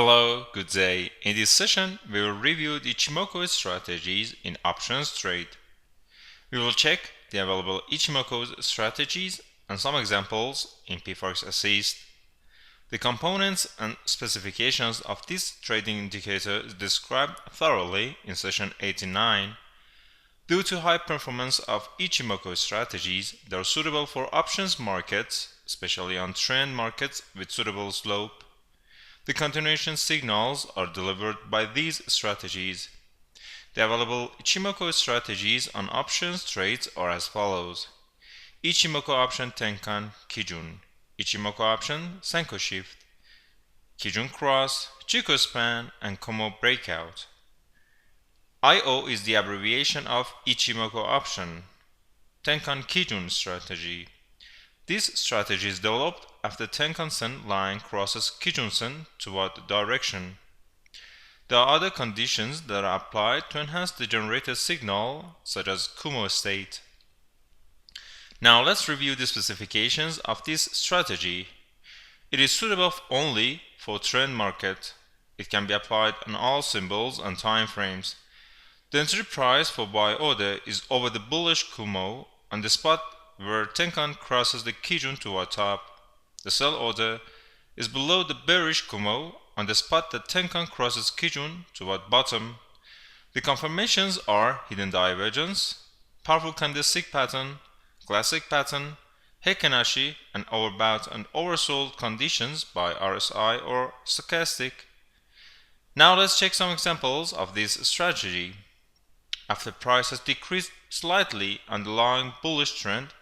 Hello, good day. In this session, we will review the Ichimoku strategies in options trade. We will check the available Ichimoku strategies and some examples in PForex Assist. The components and specifications of this trading indicator is described thoroughly in session 89. Due to high performance of Ichimoku strategies, they are suitable for options markets, especially on trend markets with suitable slope. The continuation signals are delivered by these strategies. The available Ichimoku strategies on options trades are as follows: Ichimoku option Tenkan Kijun, Ichimoku option Senko Shift, Kijun Cross, Chikou Span, and Kumo Breakout. IO is the abbreviation of Ichimoku option Tenkan Kijun strategy. This strategy is developed after Tenkan-sen line crosses Kijun-sen toward the direction. There are other conditions that are applied to enhance the generated signal, such as Kumo state. Now let's review the specifications of this strategy. It is suitable only for trend market. It can be applied on all symbols and time frames. The entry price for buy order is over the bullish Kumo on the spot where Tenkan crosses the Kijun toward top. The sell order is below the bearish Kumo on the spot that Tenkan crosses Kijun toward bottom. The confirmations are hidden divergence, powerful candlestick pattern, classic pattern, Heikin Ashi, and overbought and oversold conditions by RSI or stochastic. Now let's check some examples of this strategy. After price has decreased slightly on the long bullish trend,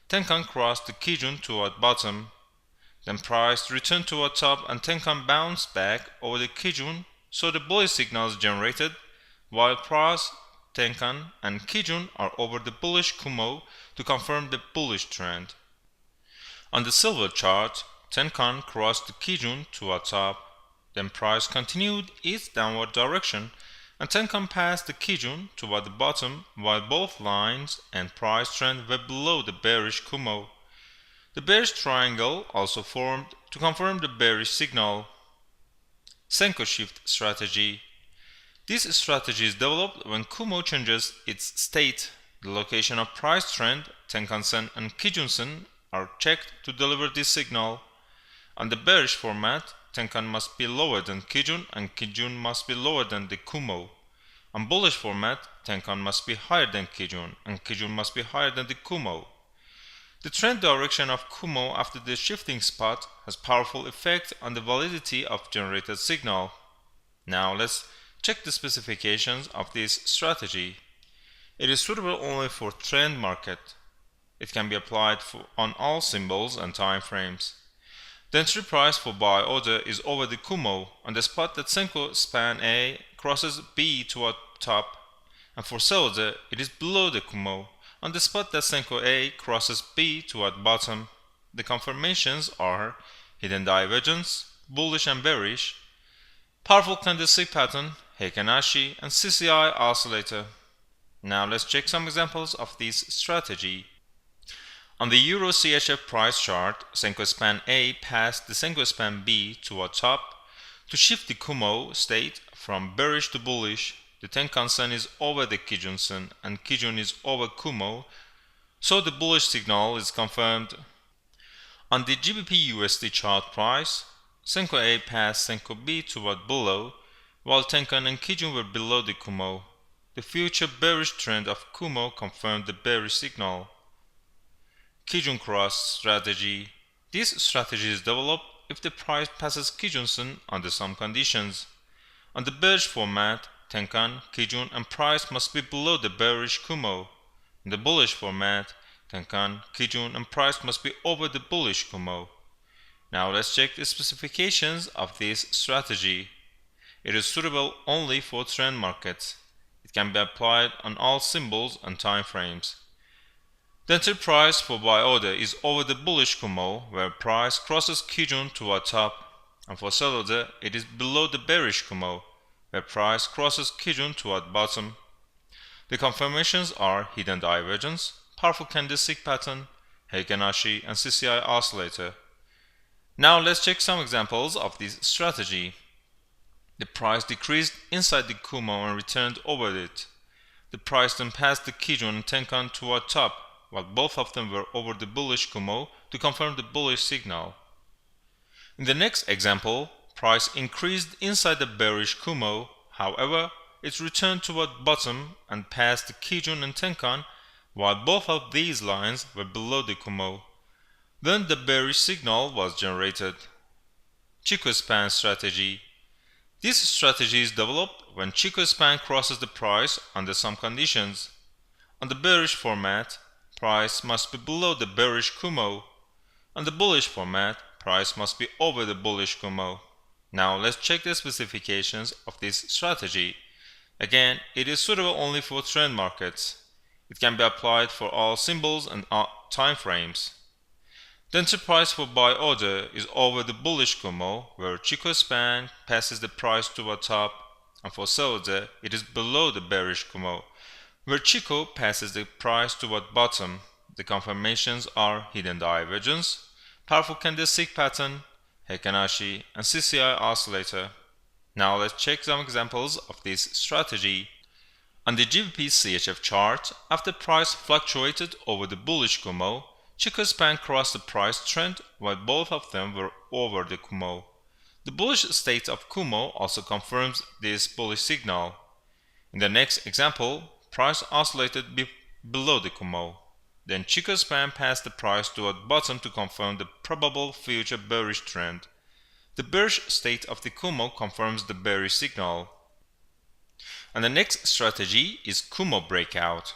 Tenkan crossed the Kijun toward bottom. Then price returned toward top and Tenkan bounced back over the Kijun, so the bullish signals generated, while price, Tenkan, and Kijun are over the bullish Kumo to confirm the bullish trend. On the silver chart, Tenkan crossed the Kijun toward top. Then price continued its downward direction and Tenkan passed the Kijun toward the bottom while both lines and price trend were below the bearish Kumo. The bearish triangle also formed to confirm the bearish signal. Senko Shift strategy. This strategy is developed when Kumo changes its state. The location of price trend, Tenkan-sen and Kijun-sen are checked to deliver this signal. On the bearish format, Tenkan must be lower than Kijun and Kijun must be lower than the Kumo. On bullish format, Tenkan must be higher than Kijun and Kijun must be higher than the Kumo. The trend direction of Kumo after the shifting spot has powerful effect on the validity of generated signal. Now let's check the specifications of this strategy. It is suitable only for trend market. It can be applied on all symbols and time frames. The entry price for buy order is over the Kumo on the spot that Senko span A crosses B toward top, and for sell order it is below the Kumo on the spot that Senko A crosses B toward bottom. The confirmations are hidden divergence, bullish and bearish, powerful candlestick pattern, Heikin Ashi, and CCI oscillator. Now let's check some examples of this strategy. On the Euro CHF price chart, Senko span A passed the Senko span B toward top. To shift the Kumo state from bearish to bullish, the Tenkan-sen is over the Kijun-sen and Kijun is over Kumo, so the bullish signal is confirmed. On the GBP USD chart price, Senko A passed Senko B toward below, while Tenkan and Kijun were below the Kumo. The future bearish trend of Kumo confirmed the bearish signal. Kijun Cross strategy. This strategy is developed if the price passes Kijun-sen under some conditions. On the bearish format, Tenkan, Kijun, and price must be below the bearish Kumo. In the bullish format, Tenkan, Kijun, and price must be over the bullish Kumo. Now let's check the specifications of this strategy. It is suitable only for trend markets. It can be applied on all symbols and time frames. The entry price for buy order is over the bullish Kumo where price crosses Kijun toward top, and for sell order it is below the bearish Kumo where price crosses Kijun toward bottom. The confirmations are hidden divergence, powerful candlestick pattern, Heikin Ashi, and CCI oscillator. Now let's check some examples of this strategy. The price decreased inside the Kumo and returned over it. The price then passed the Kijun and Tenkan toward top, while both of them were over the bullish Kumo to confirm the bullish signal. In the next example, price increased inside the bearish Kumo, however, it returned toward bottom and passed the Kijun and Tenkan, while both of these lines were below the Kumo. Then the bearish signal was generated. Chikou span strategy. This strategy is developed when Chikou span crosses the price under some conditions. On the bearish format, price must be below the bearish Kumo. On the bullish format, price must be over the bullish Kumo. Now let's check the specifications of this strategy. Again, it is suitable only for trend markets. It can be applied for all symbols and time frames. The entry price for buy order is over the bullish Kumo, where Chikou span passes the price toward top, and for sell order it is below the bearish Kumo, where Chikou passes the price toward bottom. The confirmations are hidden divergence, powerful candlestick pattern, Heikin Ashi, and CCI oscillator. Now let's check some examples of this strategy. On the GBP CHF chart, after price fluctuated over the bullish Kumo, Chikou span crossed the price trend while both of them were over the Kumo. The bullish state of Kumo also confirms this bullish signal. In the next example, price oscillated below the Kumo. Then Chikou span passed the price toward bottom to confirm the probable future bearish trend. The bearish state of the Kumo confirms the bearish signal. And the next strategy is Kumo breakout.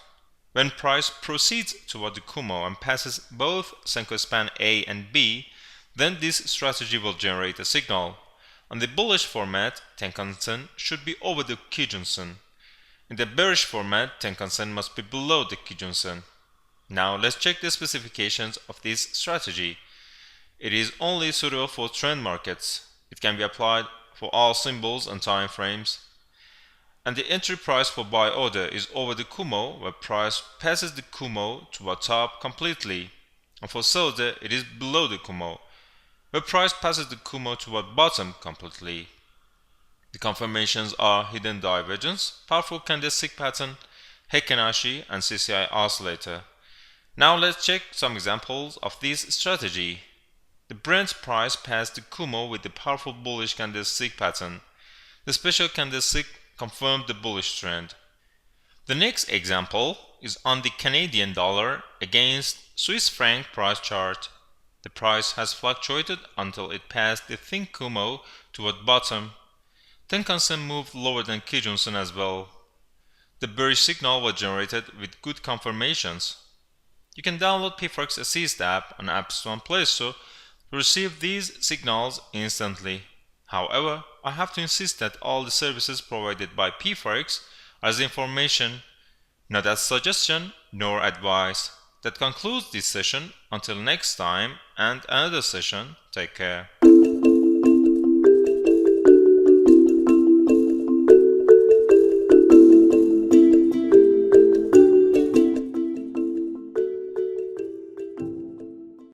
When price proceeds toward the Kumo and passes both Senkou span A and B, then this strategy will generate a signal. On the bullish format, Tenkan-sen should be over the Kijun-sen. In the bearish format, Tenkan-sen must be below the Kijun-sen. Now let's check the specifications of this strategy. It is only suitable for trend markets. It can be applied for all symbols and time frames. And the entry price for buy order is over the Kumo, where price passes the Kumo toward top completely, and for sell order it is below the Kumo, where price passes the Kumo toward bottom completely. The confirmations are hidden divergence, powerful candlestick pattern, Heikin Ashi, and CCI oscillator. Now let's check some examples of this strategy. The Brent price passed the Kumo with the powerful bullish candlestick pattern. The special candlestick confirmed the bullish trend. The next example is on the Canadian dollar against Swiss franc price chart. The price has fluctuated until it passed the thin Kumo toward bottom. Tenkan-sen moved lower than Kijun-sen as well. The bearish signal was generated with good confirmations. You can download pForex Assist app on App Store and Play Store to receive these signals instantly. However, I have to insist that all the services provided by pForex are as information, not as suggestion nor advice. That concludes this session. Until next time and another session, take care.